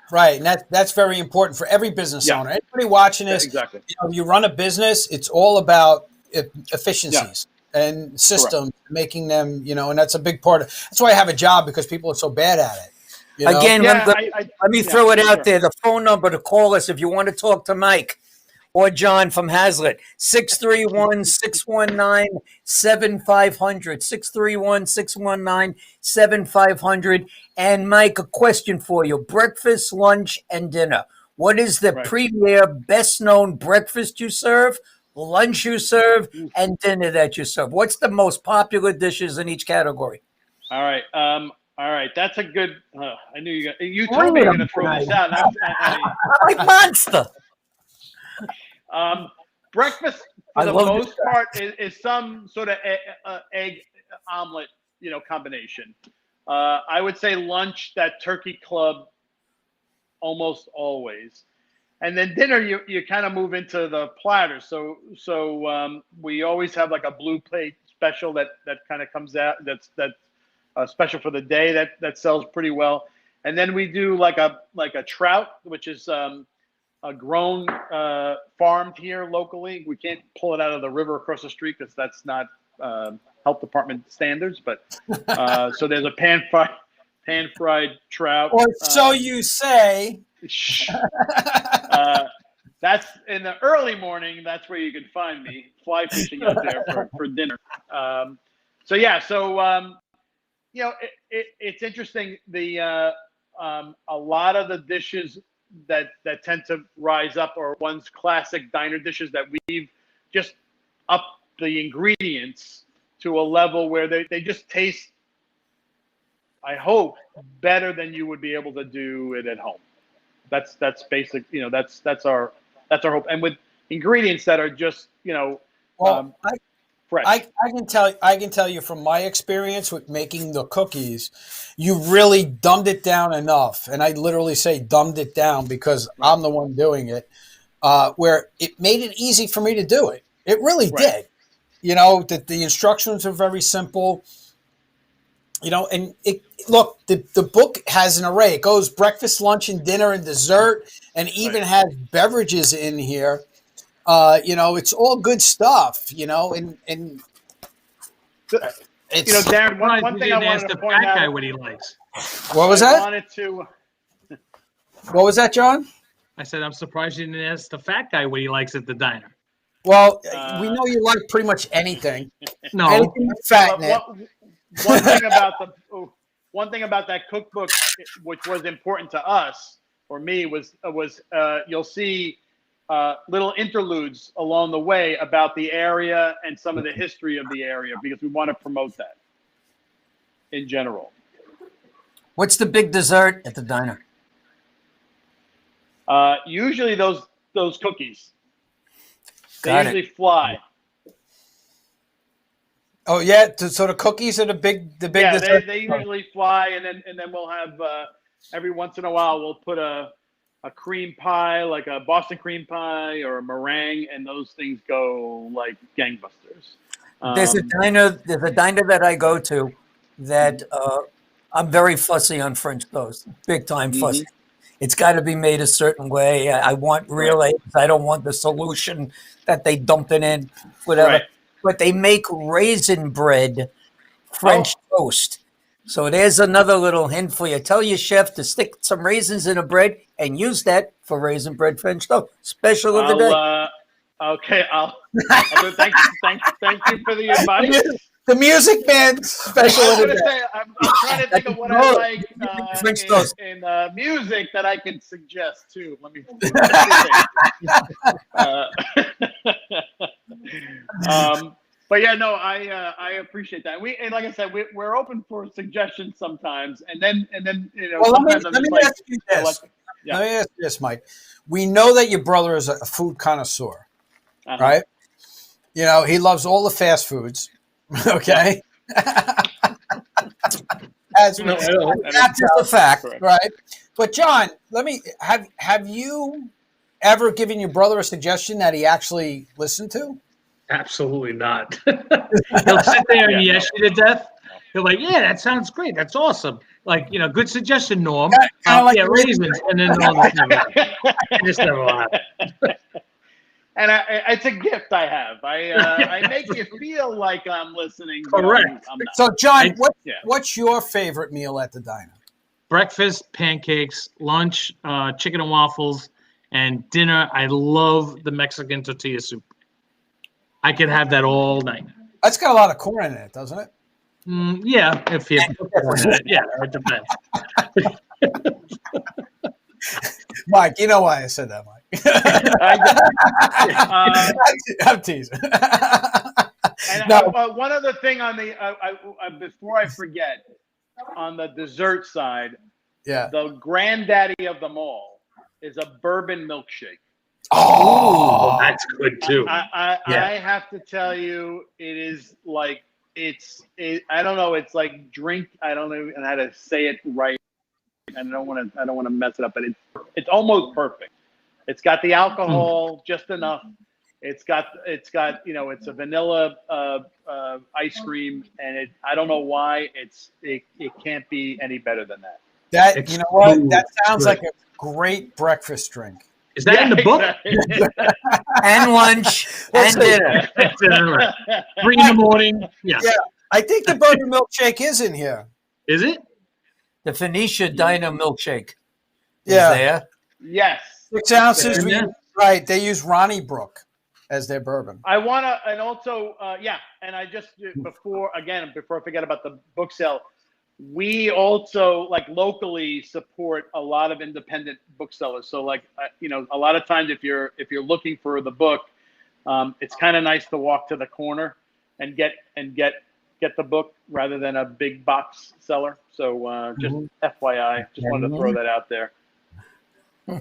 C: right, and that's very important for every business owner. Anybody watching this,
J: exactly.
C: You run a business, it's all about efficiencies. And systems, making them, and that's a big part of. That's why I have a job, because people are so bad at it.
A: Again, let me throw it out there. The phone number to call us if you want to talk to Mike or John from Hazlet, 631-619-7500, 631-619-7500. And Mike, a question for you. Breakfast, lunch, and dinner. What is the premier, best-known breakfast you serve, lunch you serve, and dinner that you serve? What's the most popular dishes in each category?
J: All right. That's a good. I knew you told me you were going to throw this out.
A: I'm like monster.
J: Breakfast, for
A: I
J: the
A: love
J: most
A: this
J: part, is some sort of egg omelet, combination. I would say lunch, that turkey club, almost always. And then dinner, you kind of move into the platter. So we always have like a blue plate special that kind of comes out. That's special for the day that sells pretty well. And then we do like a trout, which is a grown, farmed here locally. We can't pull it out of the river across the street because that's not health department standards. But so there's a pan fried trout.
C: Or so you say.
J: That's in the early morning. That's where you can find me fly fishing out there for dinner. It's interesting. A lot of the dishes that tend to rise up are ones classic diner dishes that we've just upped the ingredients to a level where they just taste, I hope, better than you would be able to do it at home. That's basic. That's our hope. And with ingredients that are just fresh.
C: I can tell you from my experience with making the cookies, you really dumbed it down enough, and I literally say dumbed it down because I'm the one doing it, where it made it easy for me to do it. It really did. The instructions are very simple. And the book has an array. It goes breakfast, lunch, and dinner, and dessert, and even has beverages in here. It's all good stuff. And it's
J: Darren. One thing I wanted to point out.
K: Guy what he likes.
C: What was that? What was that, John?
K: I said I'm surprised you didn't ask the fat guy what he likes at the diner.
C: Well, we know you like pretty much anything.
K: No,
C: anything with fat in it.
J: One thing about that cookbook, which was important to us or me, was you'll see little interludes along the way about the area and some of the history of the area because we want to promote that in general.
A: What's the big dessert at the diner?
J: Usually those cookies. They
A: Got
J: usually
A: it.
J: fly.
C: Oh yeah, so the cookies are the big dessert.
J: They usually fly, and then we'll have every once in a while we'll put a cream pie, like a Boston cream pie or a meringue, and those things go like gangbusters.
A: There's a diner that I go to that I'm very fussy on French toast, big time fussy. It's got to be made a certain way. I want real eggs. I don't want the solution that they dump it in, whatever.
J: Right.
A: But they make raisin bread French toast. So there's another little hint for you. Tell your chef to stick some raisins in a bread and use that for raisin bread French toast. Special of the day.
J: Okay, I'll do. Thank you for the advice.
C: The music man special of the day.
J: I'm trying to think of what I like in music that I can suggest too. Let me but yeah, no, I appreciate that. And like I said, we're open for suggestions sometimes, and then
C: Well, let me ask you this. Let me ask you this, Mike. We know that your brother is a food connoisseur, right? He loves all the fast foods. Okay. That's just a fact, right? But John, have you ever given your brother a suggestion that he actually listened to?
K: Absolutely not. He'll sit there and yes you to death. He'll like, yeah, that sounds great. That's awesome. Like, good suggestion, Norm.
C: Like
K: raisins, and then all this just never happened.
J: And it's a gift I have. I make you feel like I'm listening.
K: Correct.
J: I'm not.
C: So, John, what's your favorite meal at the diner?
K: Breakfast, pancakes, lunch, chicken and waffles, and dinner. I love the Mexican tortilla soup. I could have that all night.
C: That's got a lot of corn in it, doesn't it?
K: Yeah, if you put corn in it. Yeah, it depends.
C: Mike, you know why I said that, Mike. I'm teasing.
J: One other thing on the before I forget, on the dessert side, the granddaddy of them all is a bourbon milkshake.
K: Oh, that's good too.
J: I have to tell you, it is like I don't know. It's like drink. I don't know how to say it right. I don't want to mess it up, but it's almost perfect. It's got the alcohol just enough. It's got it's a vanilla ice cream, and I don't know why it can't be any better than that.
C: You know what? That sounds like a great breakfast drink.
K: Is that in the book?
A: And lunch and dinner.
K: 3 in the morning. Yeah.
C: I think the burger milkshake is in here.
K: Is it?
A: The Phoenicia Diner milkshake.
C: Yeah.
A: Is there?
J: Yes.
C: 6 ounces. Right. They use Ronnie Brook as their bourbon.
J: I want to, and also, and I just, before I forget about the book sale, we also, like, locally support a lot of independent booksellers. So, like, a lot of times if you're looking for the book, it's kind of nice to walk to the corner and get the book rather than a big box seller. So just FYI, just wanted to throw that out there.
C: All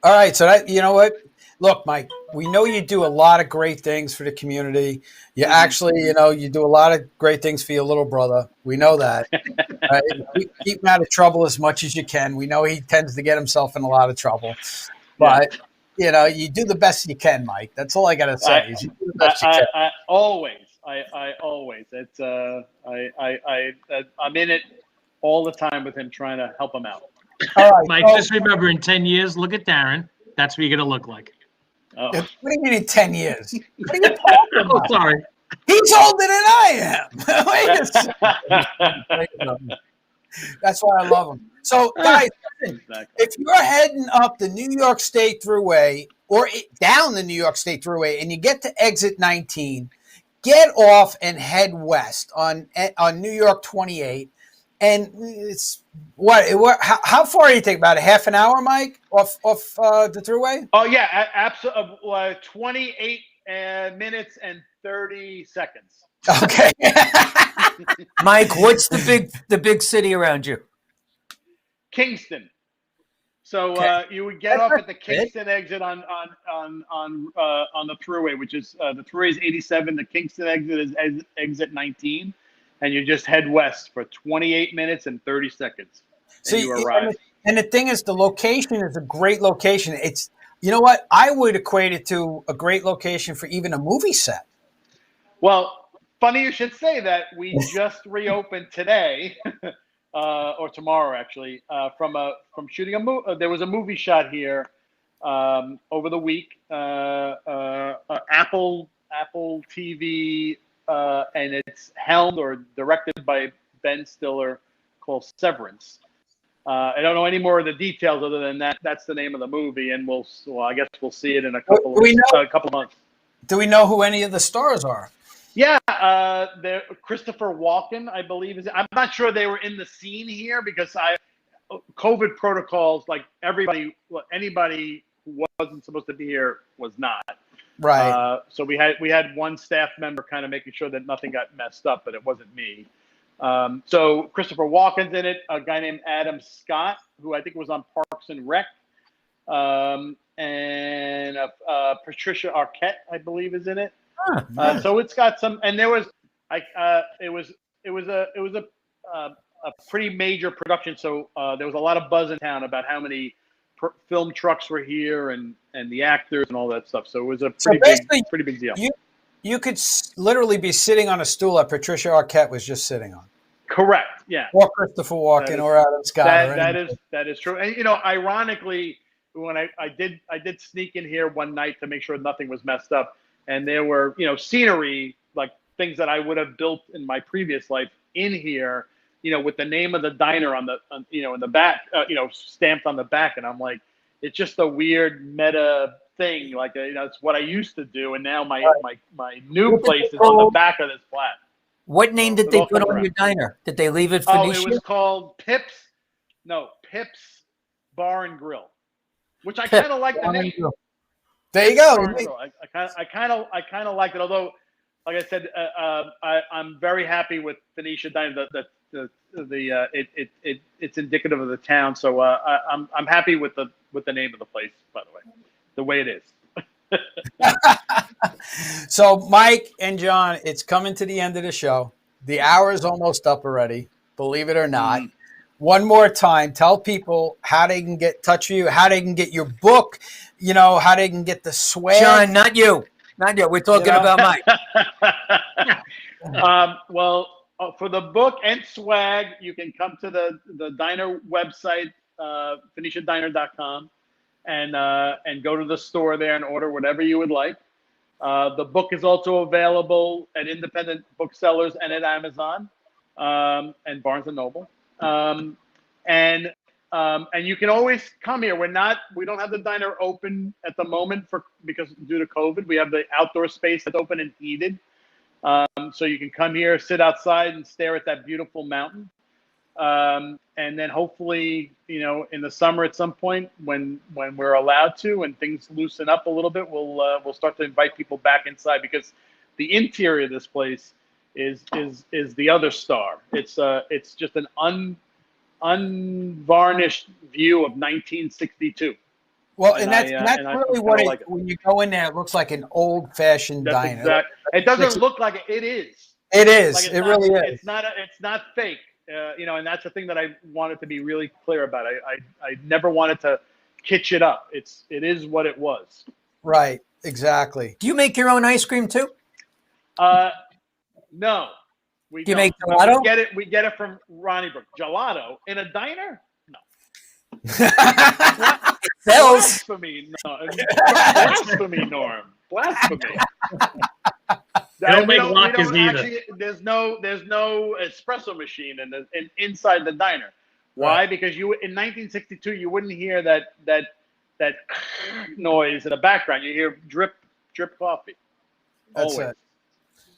C: right. So you know what? Look, Mike, we know you do a lot of great things for the community. You actually, you do a lot of great things for your little brother. We know that. Right? Keep him out of trouble as much as you can. We know he tends to get himself in a lot of trouble. But, you do the best you can, Mike. That's all I got to say. You do the best you can.
J: I always. It's I'm in it all the time with him, trying to help him out.
C: All right,
K: Mike, just remember, in 10 years, look at Darren. That's what you're going to look like.
J: Oh.
C: What do you mean in 10 years? What are you talking about?
K: Oh, sorry.
C: He's older than I am. Wait a second. That's why I love him. So, guys, listen, if you're heading up the New York State Thruway or down the New York State Thruway and you get to exit 19, get off and head west on New York 28. And it's how far do you think? About a half an hour, Mike, off the Thruway?
J: Oh yeah, absolutely. 28 minutes and 30 seconds.
C: Okay.
A: Mike, what's the big city around you?
J: Kingston. So you would get off at the Kingston exit on the Thruway, which is the Thruway is 87. The Kingston exit is exit 19. And you just head west for 28 minutes and 30 seconds. And you arrive.
C: And the thing is, the location is a great location. It's, you know what? I would equate it to a great location for even a movie set.
J: Well, funny you should say that. We just reopened today, or tomorrow actually, from shooting a movie. There was a movie shot here over the week. Apple TV. And it's helmed or directed by Ben Stiller, called Severance. I don't know any more of the details other than that. That's the name of the movie, and I guess we'll see it in a couple of months.
C: Do we know who any of the stars are?
J: Yeah, Christopher Walken, I believe is. I'm not sure they were in the scene here because COVID protocols, like anybody who wasn't supposed to be here was not.
C: Right.
J: So we had one staff member kind of making sure that nothing got messed up, but it wasn't me. So Christopher Walken's in it. A guy named Adam Scott, who I think was on Parks and Rec, and Patricia Arquette, I believe, is in it. Nice. So it's got some, and there was, it was a pretty major production. So there was a lot of buzz in town about how many film trucks were here and the actors and all that stuff. So it was a pretty big deal.
C: You could literally be sitting on a stool that Patricia Arquette was just sitting on.
J: Correct. Yeah.
C: Or Christopher Walken or Adam Scott.
J: That is true. And ironically, when I did sneak in here one night to make sure nothing was messed up, and there were scenery, like things that I would have built in my previous life in here. With the name of the diner in the back, stamped on the back. And I'm like, it's just a weird meta thing. Like, it's what I used to do. And now my new place is on the back of this flat.
A: What name did they put on your diner? Did they leave it Phoenicia?
J: It was called Pips Bar and Grill, which I kind of like the name.
C: There you go.
J: I kind of like it. Although, like I said, I'm very happy with Phoenicia Diner. It's indicative of the town, so I'm happy with the name of the place. By the way, the way it is.
C: So, Mike and John, it's coming to the end of the show. The hour is almost up already, believe it or not. One more time, tell people how they can get in touch with you, how they can get your book, how they can get the swag.
A: John, not you. Not you. We're talking about Mike.
J: Well, for the book and swag, you can come to the diner website, PhoeniciaDiner.com, and go to the store there and order whatever you would like. The book is also available at independent booksellers and at Amazon and Barnes and Noble. And you can always come here. We don't have the diner open at the moment because due to COVID. We have the outdoor space that's open and heated. So you can come here, sit outside, and stare at that beautiful mountain. And then hopefully, in the summer at some point when we're allowed to and things loosen up a little bit, we'll start to invite people back inside, because the interior of this place is the other star. It's just an unvarnished view of 1962.
C: Well, and that's really what when you go in there, it looks like an old-fashioned diner.
J: Exactly. It doesn't look like it. It is.
C: It is.
J: Like
C: It really is.
J: It's not fake. And that's the thing that I wanted to be really clear about. I never wanted to kitsch it up. It is what it was.
C: Right. Exactly.
A: Do you make your own ice cream too?
J: No.
A: Do you make gelato?
J: We get it from Ronnie Brook. Gelato in a diner? No. Blasphemy, no. Blasphemy, Norm. Blasphemy.
K: They don't make latkes either.
J: Actually, there's no espresso machine inside the diner. Why? Right. Because in 1962 you wouldn't hear that noise in the background. You hear drip coffee.
C: That's
J: Always.
C: it.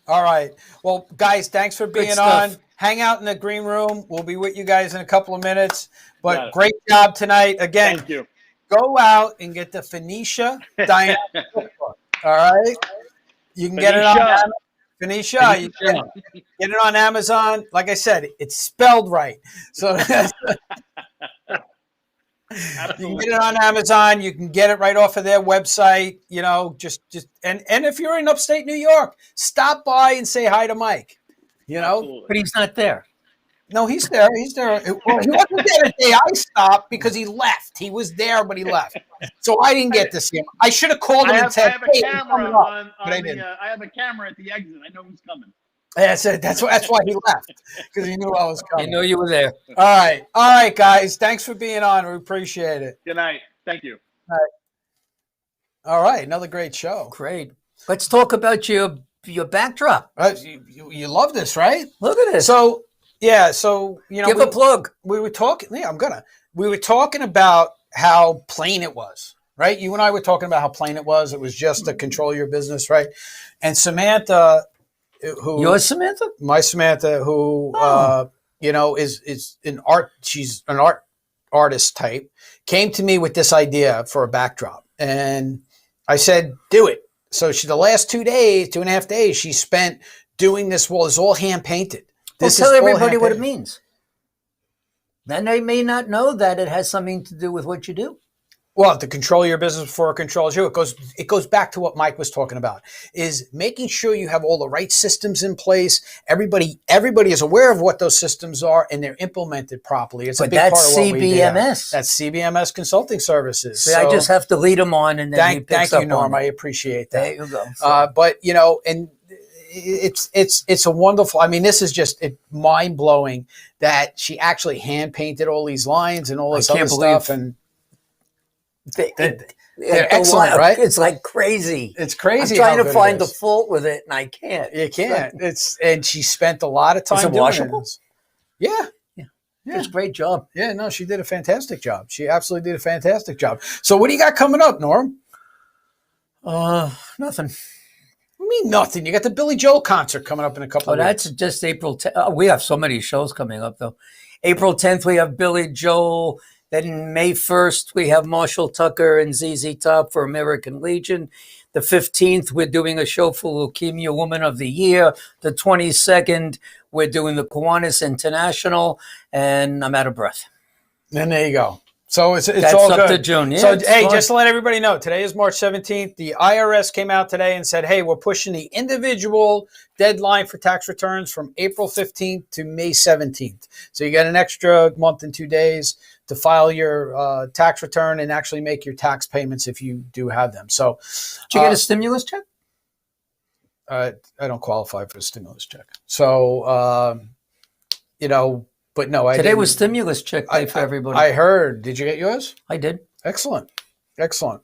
C: All right. Well, guys, thanks for being on. Hang out in the green room. We'll be with you guys in a couple of minutes. But great job tonight. Again,
J: thank you.
C: Go out and get the Phoenicia Diner Cookbook. All right? You can get it on Phoenicia. You can get it on Amazon. Like I said, it's spelled right. So you can get it on Amazon. You can get it right off of their website. And if you're in upstate New York, stop by and say hi to Mike.
A: But he's not there.
C: No, he's there. He's there. Well, he wasn't there the day I stopped because he left. He was there, but he left. So I didn't get to see him. I should have called him and said, "Hey, I'm coming up." But I didn't.
J: I have a camera at the exit. I know who's coming.
C: That's it. That's why he left, because he knew I was coming.
A: He knew you were there.
C: All right, guys. Thanks for being on. We appreciate it.
J: Good night. Thank you.
C: All right. Another great show.
A: Great. Let's talk about your backdrop.
C: You love this, right?
A: Look at this.
C: So. Yeah, so
A: give a plug.
C: We were talking. Yeah, we were talking about how plain it was, right? You and I were talking about how plain it was. It was just to control your business, right? And Samantha,
A: your Samantha,
C: my Samantha, who is an art. She's an artist type. Came to me with this idea for a backdrop, and I said, "Do it." So the last 2.5 days, she spent doing this wall. It's all hand painted.
A: Tell everybody what it means. Then they may not know that it has something to do with what you do.
C: Well, to control your business before it controls you. It goes back to what Mike was talking about, is making sure you have all the right systems in place. Everybody is aware of what those systems are and they're implemented properly. It's a big part of what we do.
A: CBMS.
C: That's CBMS Consulting Services.
A: So I just have to lead them on, and then
C: thank you, Norm. I appreciate that.
A: There you go.
C: But and it's a wonderful. I mean, this is just mind blowing that she actually hand painted all these lines and all this other stuff, and they're excellent, right?
A: It's like crazy.
C: It's crazy.
A: I'm trying to find the fault with it, and I can't.
C: You can't. And she spent a lot of time.
A: Is it washable?
C: Yeah.
A: It's a great job.
C: Yeah, no, she did a fantastic job. She absolutely did a fantastic job. So, what do you got coming up, Norm?
A: Nothing.
C: What do you mean nothing? You got the Billy Joel concert coming up in a couple of weeks.
A: That's just April 10th. We have so many shows coming up, though. April 10th, we have Billy Joel. Then May 1st, we have Marshall Tucker and ZZ Top for American Legion. The 15th, we're doing a show for Leukemia Woman of the Year. The 22nd, we're doing the Kiwanis International. And I'm out of breath.
C: And there you go. So it's
A: That's
C: all
A: up
C: good.
A: to June. Yeah,
C: So
A: it's
C: hey,
A: fine.
C: just to let everybody know, today is March 17th. The IRS came out today and said, hey, we're pushing the individual deadline for tax returns from April 15th to May 17th. So you got an extra month and 2 days to file your tax return and actually make your tax payments if you do have them. So
A: Did you get a stimulus check?
C: I don't qualify for a stimulus check. So, but no,
A: Today was stimulus check day for everybody.
C: I heard. Did you get yours?
A: I did.
C: Excellent. Excellent.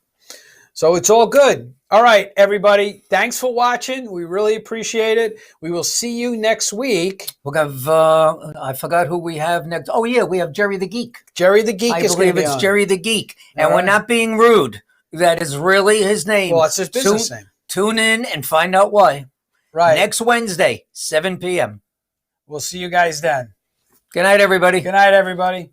C: So it's all good. All right, everybody. Thanks for watching. We really appreciate it. We will see you next week.
A: We'll have, I forgot who we have next. Oh, yeah, we have Jerry the Geek.
C: Jerry the Geek
A: I
C: is
A: believe
C: going to be
A: it's
C: on.
A: Jerry the Geek. And
C: All
A: we're
C: right.
A: not being rude. That is really his name.
C: Well, that's his business name.
A: Tune in and find out why.
C: Right.
A: Next Wednesday, 7 p.m.
C: We'll see you guys then.
A: Good night, everybody.
C: Good night, everybody.